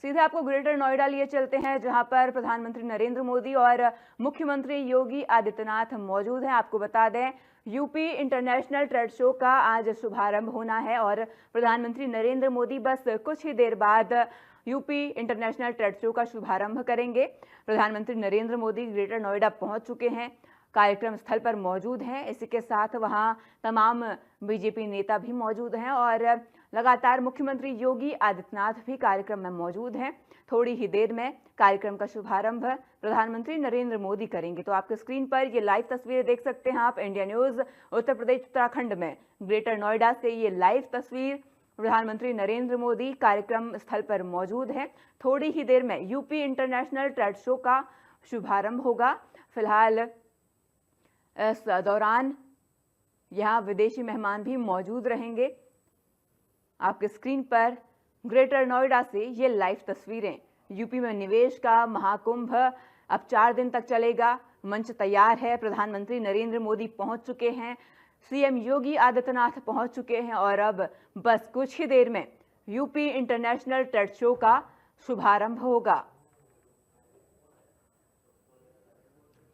सीधे आपको ग्रेटर नोएडा लिए चलते हैं, जहां पर प्रधानमंत्री नरेंद्र मोदी और मुख्यमंत्री योगी आदित्यनाथ मौजूद हैं। आपको बता दें, यूपी इंटरनेशनल ट्रेड शो का आज शुभारंभ होना है और प्रधानमंत्री नरेंद्र मोदी बस कुछ ही देर बाद यूपी इंटरनेशनल ट्रेड शो का शुभारंभ करेंगे। प्रधानमंत्री नरेंद्र मोदी ग्रेटर नोएडा पहुंच चुके हैं, कार्यक्रम स्थल पर मौजूद हैं। इसी के साथ वहां तमाम बीजेपी नेता भी मौजूद हैं और लगातार मुख्यमंत्री योगी आदित्यनाथ भी कार्यक्रम में मौजूद हैं। थोड़ी ही देर में कार्यक्रम का शुभारंभ प्रधानमंत्री नरेंद्र मोदी करेंगे। तो आपके स्क्रीन पर ये लाइव तस्वीरें देख सकते हैं आप, इंडिया न्यूज उत्तर प्रदेश उत्तराखंड में ग्रेटर नोएडा से ये लाइव तस्वीर। प्रधानमंत्री नरेंद्र मोदी कार्यक्रम स्थल पर मौजूद हैं। थोड़ी ही देर में यूपी इंटरनेशनल ट्रेड शो का शुभारंभ होगा। फिलहाल इस दौरान यहाँ विदेशी मेहमान भी मौजूद रहेंगे। आपके स्क्रीन पर ग्रेटर नोएडा से ये लाइव तस्वीरें। यूपी में निवेश का महाकुंभ अब 4 दिन तक चलेगा। मंच तैयार है, प्रधानमंत्री नरेंद्र मोदी पहुंच चुके हैं, सीएम योगी आदित्यनाथ पहुंच चुके हैं और अब बस कुछ ही देर में यूपी इंटरनेशनल ट्रेड शो का शुभारंभ होगा।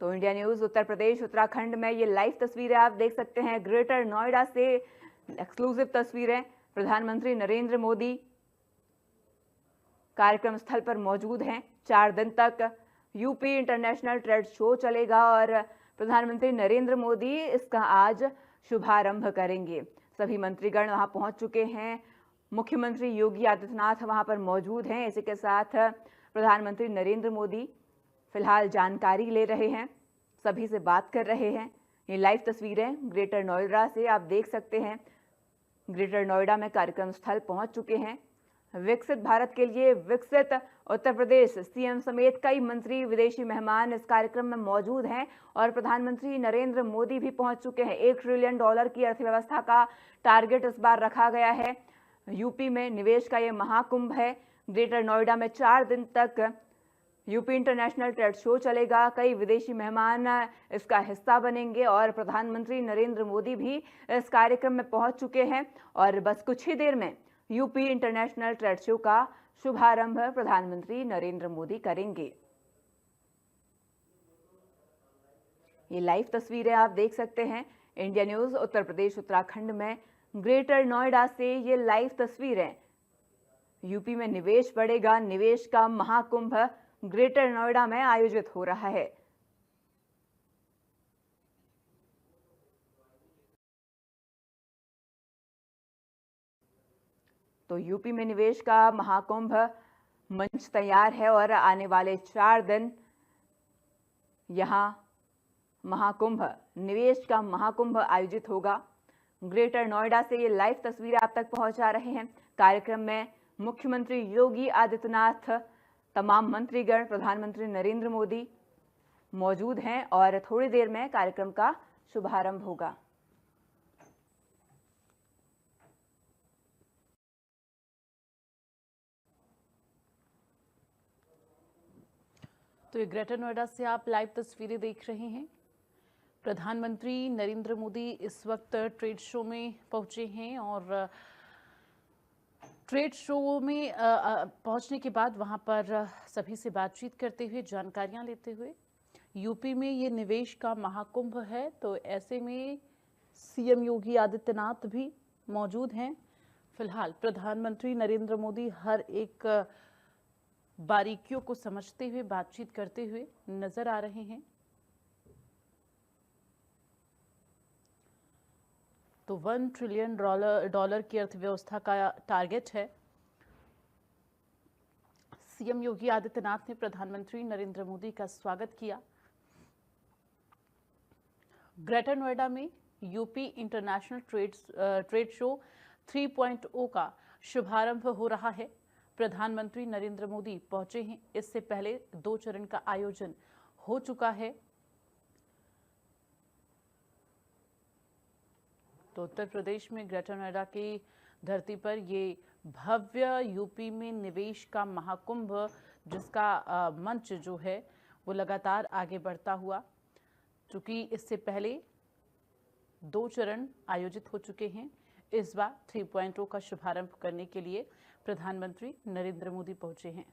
तो इंडिया न्यूज उत्तर प्रदेश उत्तराखंड में ये लाइव तस्वीरें आप देख सकते हैं, ग्रेटर नोएडा से एक्सक्लूसिव तस्वीरें। प्रधानमंत्री नरेंद्र मोदी कार्यक्रम स्थल पर मौजूद हैं। 4 दिन तक यूपी इंटरनेशनल ट्रेड शो चलेगा और प्रधानमंत्री नरेंद्र मोदी इसका आज शुभारंभ करेंगे। सभी मंत्रीगण वहां पहुंच चुके हैं, मुख्यमंत्री योगी आदित्यनाथ वहां पर मौजूद हैं। इसी के साथ प्रधानमंत्री नरेंद्र मोदी फिलहाल जानकारी ले रहे हैं, सभी से बात कर रहे हैं। ये लाइव तस्वीरें ग्रेटर नोएडा से आप देख सकते हैं। ग्रेटर नोएडा में कार्यक्रम स्थल पहुंच चुके हैं। विकसित भारत के लिए विकसित उत्तर प्रदेश सीएम समेत कई मंत्री, विदेशी मेहमान इस कार्यक्रम में मौजूद हैं और प्रधानमंत्री नरेंद्र मोदी भी पहुंच चुके हैं। $1 ट्रिलियन की अर्थव्यवस्था का टारगेट इस बार रखा गया है। यूपी में निवेश का ये महाकुंभ है। ग्रेटर नोएडा में 4 दिन तक यूपी इंटरनेशनल ट्रेड शो चलेगा। कई विदेशी मेहमान इसका हिस्सा बनेंगे और प्रधानमंत्री नरेंद्र मोदी भी इस कार्यक्रम में पहुंच चुके हैं और बस कुछ ही देर में यूपी इंटरनेशनल ट्रेड शो का शुभारंभ प्रधानमंत्री नरेंद्र मोदी करेंगे। ये लाइव तस्वीरें आप देख सकते हैं, इंडिया न्यूज उत्तर प्रदेश उत्तराखंड में ग्रेटर नोएडा से ये लाइव तस्वीरें। यूपी में निवेश बढ़ेगा, निवेश का महाकुंभ ग्रेटर नोएडा में आयोजित हो रहा है। तो यूपी में निवेश का महाकुंभ मंच तैयार है और आने वाले 4 दिन यहां महाकुंभ, निवेश का महाकुंभ आयोजित होगा। ग्रेटर नोएडा से ये लाइव तस्वीरें आप तक पहुंचा रहे हैं। कार्यक्रम में मुख्यमंत्री योगी आदित्यनाथ, तमाम मंत्रीगण, प्रधानमंत्री नरेंद्र मोदी मौजूद हैं और थोड़ी देर में कार्यक्रम का शुभारंभ होगा। तो ये ग्रेटर नोएडा से आप लाइव तस्वीरें देख रहे हैं। प्रधानमंत्री नरेंद्र मोदी इस वक्त ट्रेड शो में पहुंचे हैं और ट्रेड शो में पहुंचने के बाद वहां पर सभी से बातचीत करते हुए, जानकारियां लेते हुए, यूपी में ये निवेश का महाकुंभ है तो ऐसे में सीएम योगी आदित्यनाथ भी मौजूद हैं। फिलहाल प्रधानमंत्री नरेंद्र मोदी हर एक बारीकियों को समझते हुए, बातचीत करते हुए नजर आ रहे हैं। तो $1 ट्रिलियन की अर्थव्यवस्था का टारगेट है। सीएम योगी आदित्यनाथ ने प्रधानमंत्री नरेंद्र मोदी का स्वागत किया। ग्रेटर नोएडा में यूपी इंटरनेशनल ट्रेड शो 3.0 का शुभारंभ हो रहा है। प्रधानमंत्री नरेंद्र मोदी पहुंचे हैं। इससे पहले 2 चरण का आयोजन हो चुका है। तो उत्तर प्रदेश में ग्रेटर नोएडा की धरती पर ये भव्य यूपी में निवेश का महाकुंभ, जिसका मंच जो है वो लगातार आगे बढ़ता हुआ, चूंकि इससे पहले 2 चरण आयोजित हो चुके हैं, इस बार 3.0 का शुभारंभ करने के लिए प्रधानमंत्री नरेंद्र मोदी पहुंचे हैं।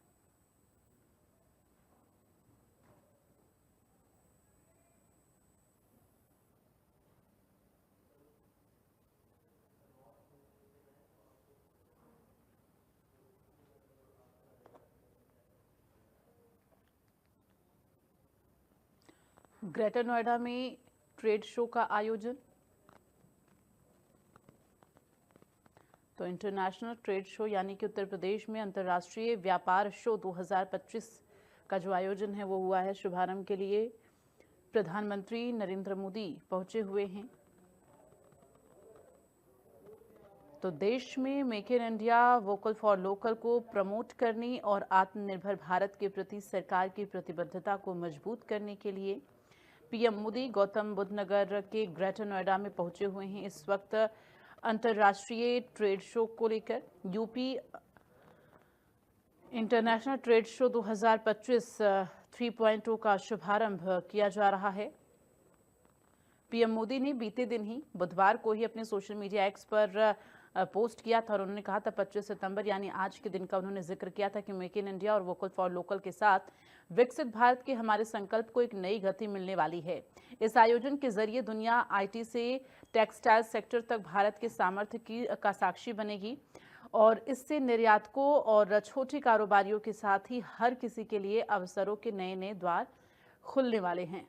ग्रेटर नोएडा में ट्रेड शो का आयोजन। तो इंटरनेशनल ट्रेड शो यानी कि उत्तर प्रदेश में अंतर्राष्ट्रीय व्यापार शो 2025 का जो आयोजन है वो हुआ है। शुभारंभ के लिए प्रधानमंत्री नरेंद्र मोदी पहुंचे हुए हैं। तो देश में make in India, vocal for local को प्रमोट करने और आत्मनिर्भर भारत के प्रति सरकार की प्रतिबद्धता को मजबूत करने के लिए पीएम मोदी गौतम बुद्ध नगर के ग्रेटर नोएडा में पहुंचे हुए हैं। इस वक्त अंतर्राष्ट्रीय ट्रेड शो को लेकर यूपी इंटरनेशनल ट्रेड शो 2025 3.0 का शुभारंभ किया जा रहा है। पीएम मोदी ने बीते दिन ही बुधवार को ही अपने सोशल मीडिया एक्स पर पोस्ट किया था और उन्होंने कहा था 25 सितंबर यानी आज के दिन का उन्होंने जिक्र किया था कि मेक इन इंडिया और वोकल फॉर लोकल के साथ विकसित भारत के हमारे संकल्प को एक नई गति मिलने वाली है। इस आयोजन के जरिए दुनिया आईटी से टेक्सटाइल सेक्टर तक भारत के सामर्थ्य का साक्षी बनेगी और इससे निर्यातकों और छोटे कारोबारियों के साथ ही हर किसी के लिए अवसरों के नए नए द्वार खुलने वाले हैं।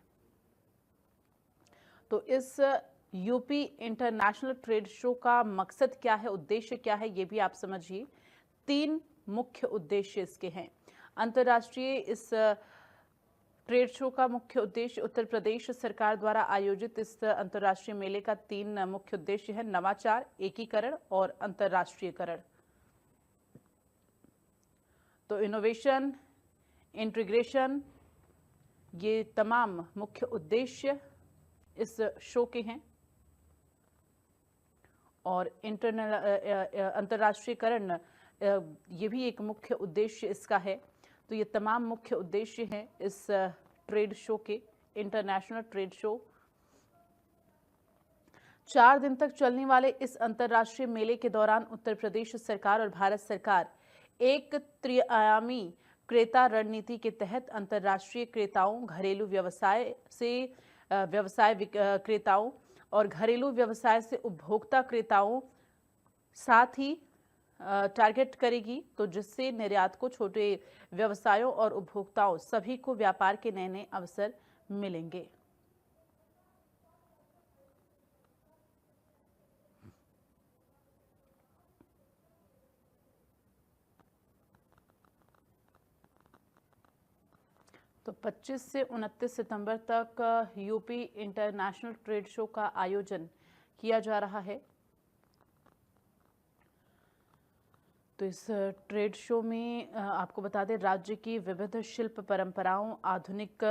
तो इस यूपी इंटरनेशनल ट्रेड शो का मकसद क्या है, उद्देश्य क्या है, ये भी आप समझिए। 3 मुख्य उद्देश्य इसके हैं। अंतर्राष्ट्रीय इस ट्रेड शो का मुख्य उद्देश्य उत्तर प्रदेश सरकार द्वारा आयोजित इस अंतर्राष्ट्रीय मेले का 3 मुख्य उद्देश्य है: नवाचार, एकीकरण और अंतर्राष्ट्रीयकरण। तो इनोवेशन, इंटीग्रेशन, ये तमाम मुख्य उद्देश्य इस शो के हैं। और अंतर्राष्ट्रीयकरण ये भी एक मुख्य उद्देश्य इसका है। तो ये तमाम मुख्य उद्देश्य हैं इस ट्रेड शो के। इंटरनेशनल ट्रेड शो 4 दिन तक चलने वाले इस अंतर्राष्ट्रीय मेले के दौरान उत्तर प्रदेश सरकार और भारत सरकार एक त्रिआयामी क्रेता रणनीति के तहत अंतर्राष्ट्रीय क्रेताओं, घरेलू व्यवसाय क्रेताओं और घरेलू व्यवसाय से उपभोक्ता क्रेताओं साथ ही टारगेट करेगी। तो जिससे निर्यातकों, छोटे व्यवसायों और उपभोक्ताओं सभी को व्यापार के नए नए अवसर मिलेंगे। तो 25 से 29 सितंबर तक यूपी इंटरनेशनल ट्रेड शो का आयोजन किया जा रहा है। तो इस ट्रेड शो में आपको बता दें, राज्य की विविध शिल्प परंपराओं, आधुनिक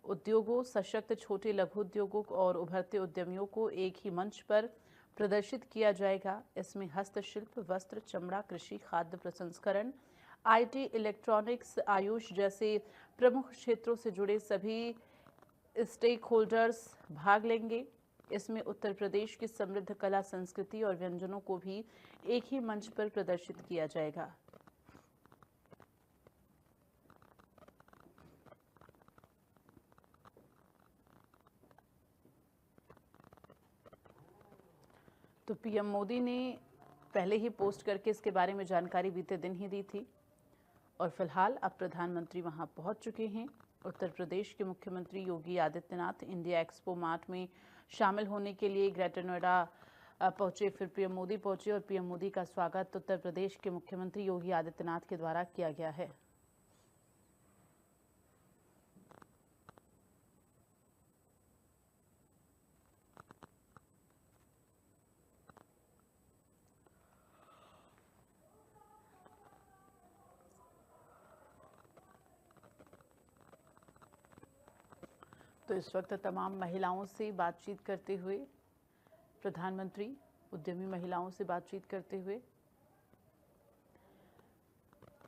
उद्योगों, सशक्त छोटे लघु उद्योगों और उभरते उद्यमियों को एक ही मंच पर प्रदर्शित किया जाएगा। इसमें हस्तशिल्प, वस्त्र, चमड़ा, कृषि, खाद्य प्रसंस्करण, आईटी, इलेक्ट्रॉनिक्स, आयुष जैसे प्रमुख क्षेत्रों से जुड़े सभी स्टेक होल्डर्स भाग लेंगे। इसमें उत्तर प्रदेश की समृद्ध कला, संस्कृति और व्यंजनों को भी एक ही मंच पर प्रदर्शित किया जाएगा। तो पीएम मोदी ने पहले ही पोस्ट करके इसके बारे में जानकारी बीते दिन ही दी थी और फिलहाल अब प्रधानमंत्री वहां पहुंच चुके हैं। उत्तर प्रदेश के मुख्यमंत्री Yogi Adityanath India expo mart में शामिल होने के लिए ग्रेटर नोएडा पहुंचे। फिर पीएम मोदी पहुंचे और पीएम मोदी का स्वागत उत्तर प्रदेश के मुख्यमंत्री योगी आदित्यनाथ के द्वारा किया गया है। तो इस वक्त तमाम महिलाओं से बातचीत करते हुए प्रधानमंत्री, उद्यमी महिलाओं से बातचीत करते हुए,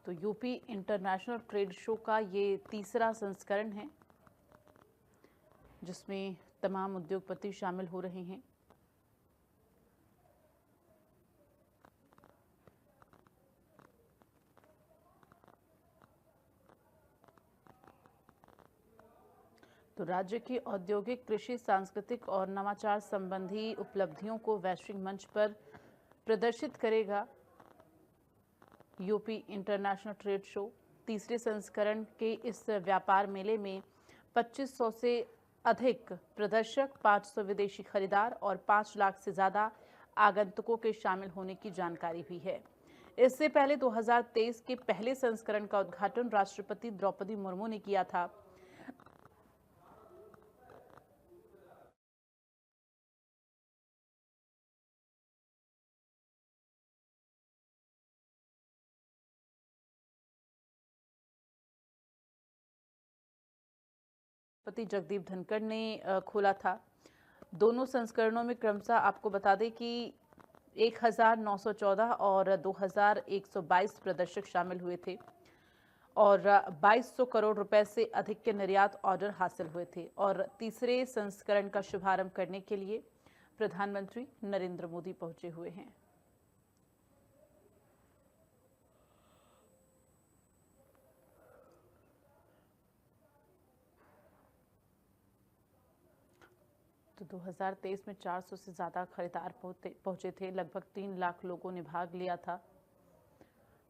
तो यूपी इंटरनेशनल ट्रेड शो का ये तीसरा संस्करण है जिसमें तमाम उद्योगपति शामिल हो रहे हैं। तो राज्य की औद्योगिक, कृषि, सांस्कृतिक और नवाचार संबंधी उपलब्धियों को वैश्विक मंच पर प्रदर्शित करेगा यूपी इंटरनेशनल ट्रेड शो। तीसरे संस्करण के इस व्यापार मेले में 2500 से अधिक प्रदर्शक, 500 विदेशी खरीदार और 5 लाख से ज्यादा आगंतुकों के शामिल होने की जानकारी भी है। इससे पहले 2023 के पहले संस्करण का उद्घाटन राष्ट्रपति द्रौपदी मुर्मू ने किया था। राष्ट्रपति जगदीप धनखड़ ने खोला था। दोनों संस्करणों में क्रमशः आपको बता दें कि 1914 और 2122 प्रदर्शक शामिल हुए थे और 2200 करोड़ रुपए से अधिक के निर्यात ऑर्डर हासिल हुए थे। और तीसरे संस्करण का शुभारंभ करने के लिए प्रधानमंत्री नरेंद्र मोदी पहुंचे हुए हैं। तो 2023 में 400 से ज़्यादा खरीदार पहुंचे थे। लगभग 3 लाख लोगों ने भाग लिया था।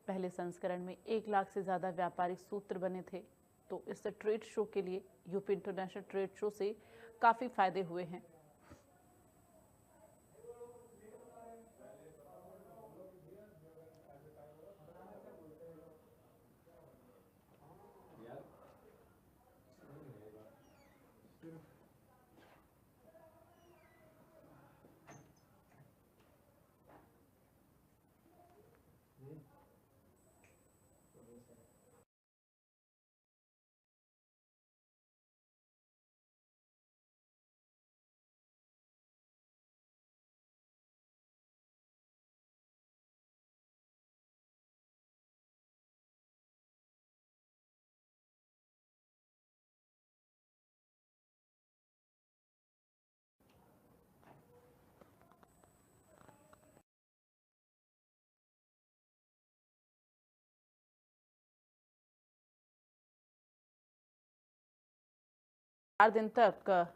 पहले संस्करण में 1 लाख से ज़्यादा व्यापारिक सूत्र बने थे। तो इस ट्रेड शो के लिए, यूपी इंटरनेशनल ट्रेड शो से काफ़ी फायदे हुए हैं। चार दिन तक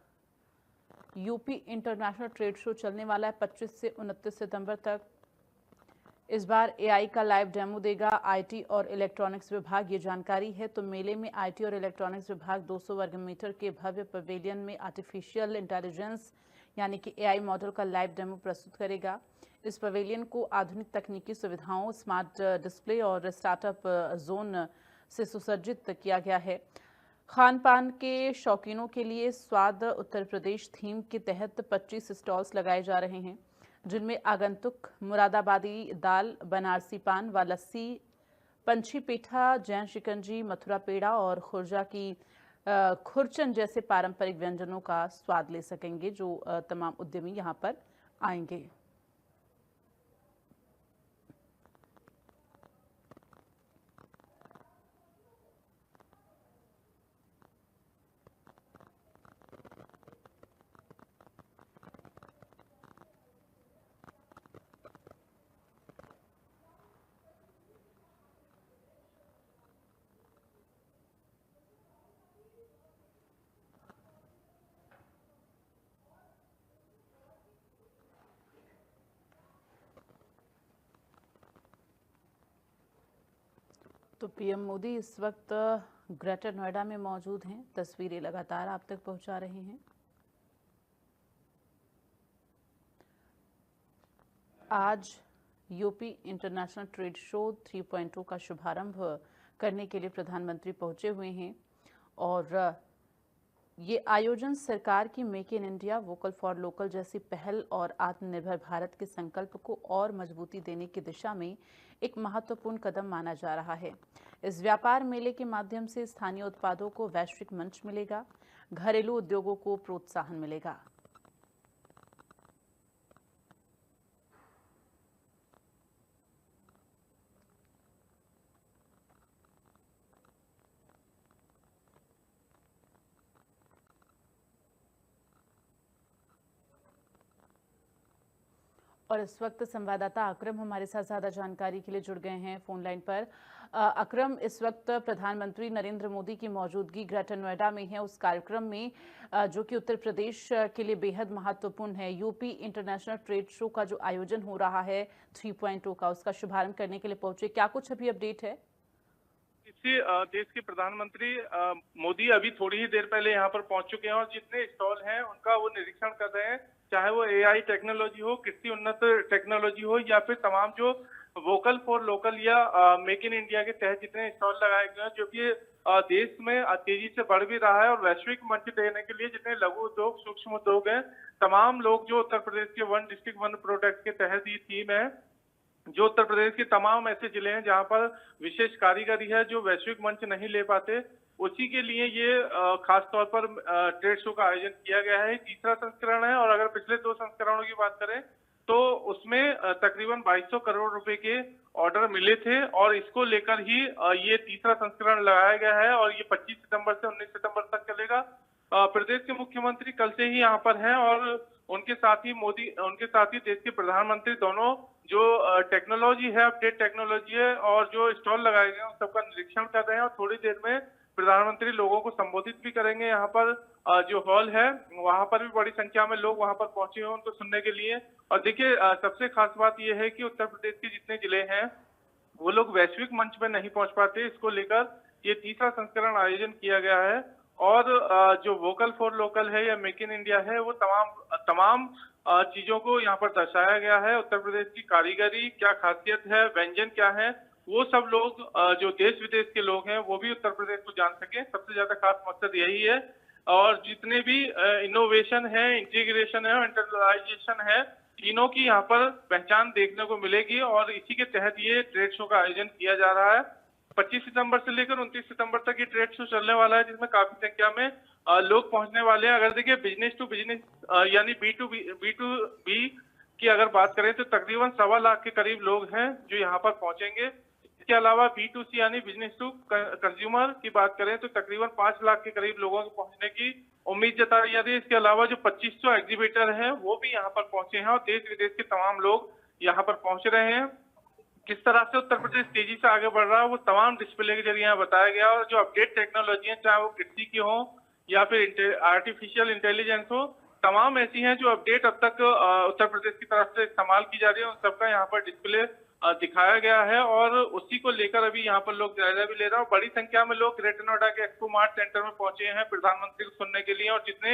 यूपी इंटरनेशनल ट्रेड शो चलने वाला है, 25 से 29 सितंबर तक। इस बार एआई का लाइव डेमो देगा आईटी और इलेक्ट्रॉनिक्स विभाग, ये जानकारी है। तो मेले में आईटी और इलेक्ट्रॉनिक्स विभाग 200 वर्ग मीटर के भव्य पवेलियन में आर्टिफिशियल इंटेलिजेंस यानी कि एआई मॉडल का लाइव डेमो प्रस्तुत करेगा। इस पवेलियन को आधुनिक तकनीकी सुविधाओं, स्मार्ट डिस्प्ले और स्टार्टअप जोन से सुसज्जित किया गया है। खान पान के शौकीनों के लिए स्वाद उत्तर प्रदेश थीम के तहत 25 स्टॉल्स लगाए जा रहे हैं, जिनमें आगंतुक मुरादाबादी दाल, बनारसी पान व लस्सी, पंछी पेठा, जैन शिकंजी, मथुरा पेड़ा और खुर्जा की खुरचन जैसे पारंपरिक व्यंजनों का स्वाद ले सकेंगे, जो तमाम उद्यमी यहाँ पर आएंगे। तो पीएम मोदी इस वक्त ग्रेटर नोएडा में मौजूद हैं। तस्वीरें लगातार आप तक पहुंचा रहे हैं। आज यूपी इंटरनेशनल ट्रेड शो 3.0 का शुभारंभ करने के लिए प्रधानमंत्री पहुंचे हुए हैं और ये आयोजन सरकार की make in India, vocal for local जैसी पहल और आत्मनिर्भर भारत के संकल्प को और मजबूती देने की दिशा में एक महत्वपूर्ण कदम माना जा रहा है। इस व्यापार मेले के माध्यम से स्थानीय उत्पादों को वैश्विक मंच मिलेगा, घरेलू उद्योगों को प्रोत्साहन मिलेगा। और इस वक्त संवाददाता अकरम हमारे साथ ज्यादा जानकारी के लिए जुड़ गए हैं फोन लाइन पर। अकरम इस वक्त प्रधानमंत्री नरेंद्र मोदी की मौजूदगी ग्रेटर नोएडा में है। उस कार्यक्रम में जो कि उत्तर प्रदेश के लिए बेहद महत्वपूर्ण है, यूपी इंटरनेशनल ट्रेड शो का जो आयोजन हो रहा है 3.0 का, उसका शुभारंभ करने के लिए पहुंचे। क्या कुछ अभी अपडेट है? इसी देश के प्रधानमंत्री मोदी अभी थोड़ी ही देर पहले यहाँ पर पहुंच चुके हैं और जितने स्टॉल हैं उनका वो निरीक्षण कर रहे हैं, चाहे वो एआई टेक्नोलॉजी हो, कृषि उन्नत टेक्नोलॉजी हो, या फिर तमाम जो वोकल फॉर लोकल या मेक इन इंडिया के तहत जितने स्टॉल लगाए गए हैं, जो कि देश में तेजी से बढ़ भी रहा है और वैश्विक मंच देने के लिए जितने लघु उद्योग, सूक्ष्म उद्योग हैं, तमाम लोग जो उत्तर प्रदेश के वन डिस्ट्रिक्ट वन प्रोडक्ट के तहत ये थीम है, जो उत्तर प्रदेश के तमाम ऐसे जिले हैं जहां पर विशेष कारीगरी है जो वैश्विक मंच नहीं ले पाते, उसी के लिए ये खास तौर पर ट्रेड शो का आयोजन किया गया है। तीसरा संस्करण है और अगर पिछले 2 संस्करणों की बात करें तो उसमें तकरीबन 2200 करोड़ रुपए के ऑर्डर मिले थे और इसको लेकर ही ये तीसरा संस्करण लगाया गया है और ये 25 सितंबर से 19 सितंबर तक चलेगा। प्रदेश के मुख्यमंत्री कल से ही यहाँ पर हैं और उनके साथ ही देश के प्रधानमंत्री दोनों जो टेक्नोलॉजी है, अपडेट टेक्नोलॉजी है और जो स्टॉल लगाए गए हैं उन सबका निरीक्षण कर रहे हैं और थोड़ी देर में प्रधानमंत्री लोगों को संबोधित भी करेंगे। यहाँ पर जो हॉल है वहां पर भी बड़ी संख्या में लोग वहां पर पहुंचे हैं उनको सुनने के लिए। और देखिए सबसे खास बात यह है कि उत्तर प्रदेश के जितने जिले हैं वो लोग वैश्विक मंच में नहीं पहुंच पाते, इसको लेकर ये तीसरा संस्करण आयोजन किया गया है और जो वोकल फॉर लोकल है या मेक इन इंडिया है वो तमाम चीजों को यहाँ पर दर्शाया गया है। उत्तर प्रदेश की कारीगरी क्या खासियत है, व्यंजन क्या है, वो सब लोग जो देश विदेश के लोग हैं वो भी उत्तर प्रदेश को जान सके, सबसे ज्यादा खास मकसद यही है। और जितने भी इनोवेशन है, इंटीग्रेशन है, इंटरलाइजेशन है, तीनों की यहाँ पर पहचान देखने को मिलेगी और इसी के तहत ये ट्रेड शो का आयोजन किया जा रहा है। 25 सितंबर से लेकर 29 सितंबर तक ये ट्रेड शो चलने वाला है जिसमें काफी संख्या में लोग पहुंचने वाले हैं। अगर देखिए बिजनेस टू बिजनेस यानी B2B की अगर बात करें तो तकरीबन 1.25 लाख के करीब लोग हैं जो यहाँ पर पहुंचेंगे। इसके अलावा B2C यानी बिजनेस टू कंज्यूमर की बात करें तो तकरीबन 5 लाख के करीब लोगों के पहुंचने की उम्मीद जताई जा रही है। इसके अलावा जो 2500 एग्जीबिटर हैं वो भी यहाँ पर पहुंचे हैं और देश विदेश के तमाम लोग यहाँ पर पहुंच रहे हैं। किस तरह से उत्तर प्रदेश तेजी से आगे बढ़ रहा है वो तमाम डिस्प्ले के जरिए यहाँ बताया गया और जो अपडेट टेक्नोलॉजी है, चाहे वो कृषि की हो या फिर आर्टिफिशियल इंटेलिजेंस हो, तमाम ऐसी हैं जो अपडेट अब तक उत्तर प्रदेश की तरफ से इस्तेमाल की जा रही है, उन सबका यहाँ पर डिस्प्ले दिखाया गया है और उसी को लेकर अभी यहाँ पर लोग जायजा भी ले रहे हैं। बड़ी संख्या में लोग ग्रेटर नोएडा के एक्सपो मार्ट सेंटर में पहुंचे हैं प्रधानमंत्री को सुनने के लिए और जितने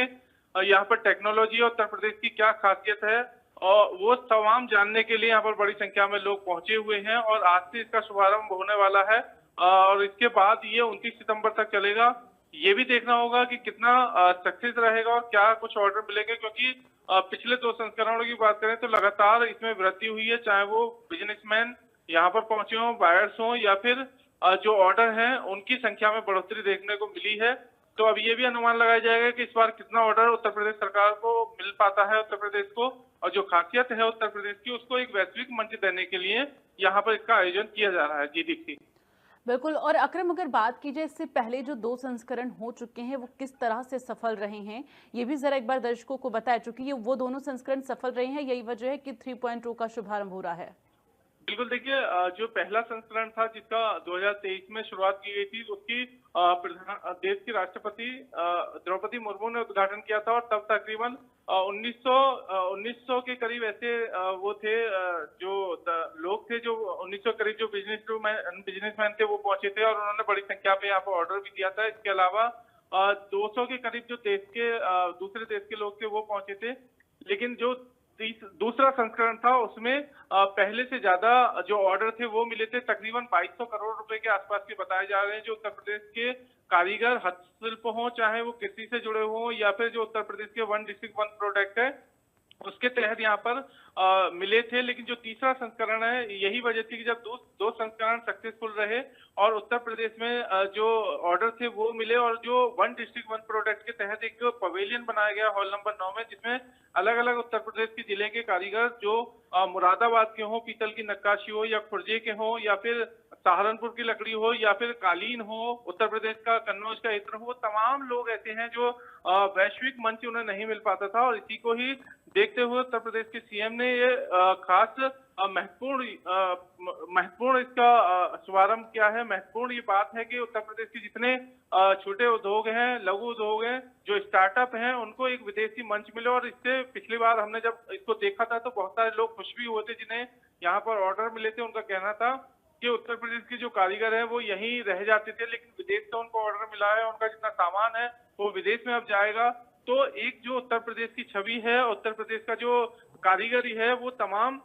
यहाँ पर टेक्नोलॉजी और उत्तर प्रदेश की क्या खासियत है और वो तमाम जानने के लिए यहाँ पर बड़ी संख्या में लोग पहुंचे हुए हैं और आज से इसका शुभारंभ होने वाला है और इसके बाद ये 29 सितंबर तक चलेगा। ये भी देखना होगा कि कितना सक्सेस रहेगा और क्या कुछ ऑर्डर मिलेंगे, क्योंकि पिछले 2 संस्करणों की बात करें तो लगातार इसमें वृद्धि हुई है, चाहे वो बिजनेसमैन यहाँ पर पहुंचे हों, बायर्स हों या फिर जो ऑर्डर हैं उनकी संख्या में बढ़ोतरी देखने को मिली है। तो अब ये भी अनुमान लगाया जाएगा कि इस बार कितना ऑर्डर उत्तर प्रदेश सरकार को मिल पाता है उत्तर प्रदेश को, और जो खासियत है उत्तर प्रदेश की उसको एक वैश्विक मंच देने के लिए यहाँ पर इसका आयोजन किया जा रहा है। जी दीप्ति। बिल्कुल। और अकरम, अगर बात की जाए इससे पहले जो 2 संस्करण हो चुके हैं वो किस तरह से सफल रहे हैं, ये भी जरा एक बार दर्शकों को बताएं, चूंकि ये वो दोनों संस्करण सफल रहे हैं, यही वजह है कि 3.0 का शुभारंभ हो रहा है। बिल्कुल, देखिए जो पहला संस्करण था जिसका 2023 में शुरुआत की गई थी उसकी देश की राष्ट्रपति द्रौपदी मुर्मू ने उद्घाटन किया था और तब तकरीबन 1900 के करीब ऐसे वो थे जो लोग थे जो 1900 करीब जो बिजनेसमैन थे वो पहुंचे थे और उन्होंने बड़ी संख्या पे यहाँ पर ऑर्डर भी दिया था। इसके अलावा 200 के करीब जो देश के दूसरे देश के लोग थे वो पहुंचे थे, लेकिन जो दूसरा संस्करण था उसमें पहले से ज्यादा जो ऑर्डर थे वो मिले थे, तकरीबन 2200 करोड़ रुपए के आसपास के बताए जा रहे हैं, जो उत्तर प्रदेश के कारीगर हस्तशिल्प हो, चाहे वो कृषि से जुड़े हो या फिर जो उत्तर प्रदेश के वन डिस्ट्रिक्ट वन प्रोडक्ट है उसके तहत यहाँ पर मिले थे। लेकिन जो तीसरा संस्करण है यही वजह थी कि जब दो संस्करण सक्सेसफुल रहे और उत्तर प्रदेश में जो ऑर्डर थे वो मिले और जो वन डिस्ट्रिक्ट वन प्रोडक्ट के तहत एक पवेलियन बनाया गया हॉल नंबर 9 में, जिसमें अलग अलग उत्तर प्रदेश के जिले के कारीगर जो मुरादाबाद के हो, पीतल की नक्काशी हो या खुर्जे के हो या फिर सहारनपुर की लकड़ी हो या फिर कालीन हो, उत्तर प्रदेश का कन्नौज का इत्र हो, तमाम लोग ऐसे हैं जो वैश्विक मंच उन्हें नहीं मिल पाता था और इसी को ही देखते हुए उत्तर प्रदेश के सीएम ने ये खास महत्वपूर्ण इसका शुभारंभ किया है। महत्वपूर्ण ये बात है कि उत्तर प्रदेश के जितने छोटे उद्योग हैं, लघु उद्योग हैं, जो स्टार्टअप हैं, उनको एक विदेशी मंच मिले। और इससे पिछली बार हमने जब इसको देखा था तो बहुत सारे लोग खुश भी हुए थे जिन्हें यहाँ पर ऑर्डर मिले थे। उनका कहना था कि उत्तर प्रदेश के जो कारीगर हैं वो यहीं रह जाते थे, लेकिन विदेश से उनको ऑर्डर मिला है, उनका जितना सामान है वो विदेश में अब जाएगा। तो एक जो उत्तर प्रदेश की छवि है, उत्तर प्रदेश का जो कारीगरी है, वो तमाम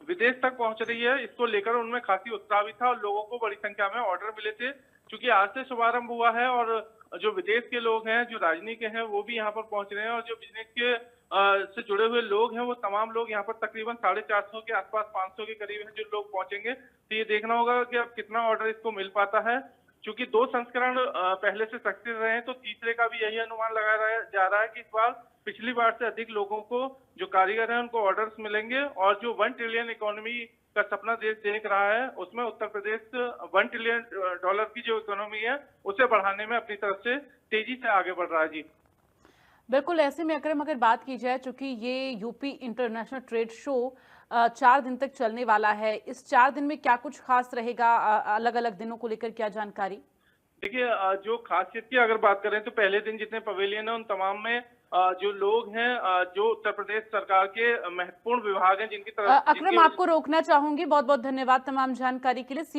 विदेश तक पहुंच रही है। इसको लेकर उनमें काफी उत्साह भी था और लोगों को बड़ी संख्या में ऑर्डर मिले थे। क्योंकि आज से शुभारंभ हुआ है और जो विदेश के लोग हैं, जो राजनीति के हैं, वो भी यहाँ पर पहुंच रहे हैं। और जो बिजनेस के से जुड़े हुए लोग हैं, वो तमाम लोग यहाँ पर तकरीबन 450 के आसपास, 500 के करीब हैं जो लोग पहुंचेंगे। तो ये देखना होगा कि अब कितना ऑर्डर इसको मिल पाता है। क्योंकि 2 संस्करण पहले से सक्सेस रहे हैं, तो तीसरे का भी यही अनुमान लगाया जा रहा है कि इस बार पिछली बार से अधिक लोगों को, जो कारीगर हैं, उनको ऑर्डर्स मिलेंगे। और जो 1 ट्रिलियन इकोनॉमी का सपना देश देख रहा है, उसमें उत्तर प्रदेश $1 ट्रिलियन की जो इकोनॉमी है उसे बढ़ाने में अपनी तरफ से तेजी से आगे बढ़ रहा है। जी बिल्कुल। ऐसे में अकरम, अगर बात की जाए, चूंकि ये यूपी इंटरनेशनल ट्रेड शो 4 दिन तक चलने वाला है, इस 4 दिन में क्या कुछ खास रहेगा? अलग अलग दिनों को लेकर क्या जानकारी? देखिए, जो खासियत की अगर बात करें तो पहले दिन जितने पवेलियन है उन तमाम में जो लोग हैं, जो उत्तर प्रदेश सरकार के महत्वपूर्ण विभाग हैं जिनकी तरफ अकरम, आपको रोकना चाहूंगी। बहुत बहुत धन्यवाद तमाम जानकारी के लिए।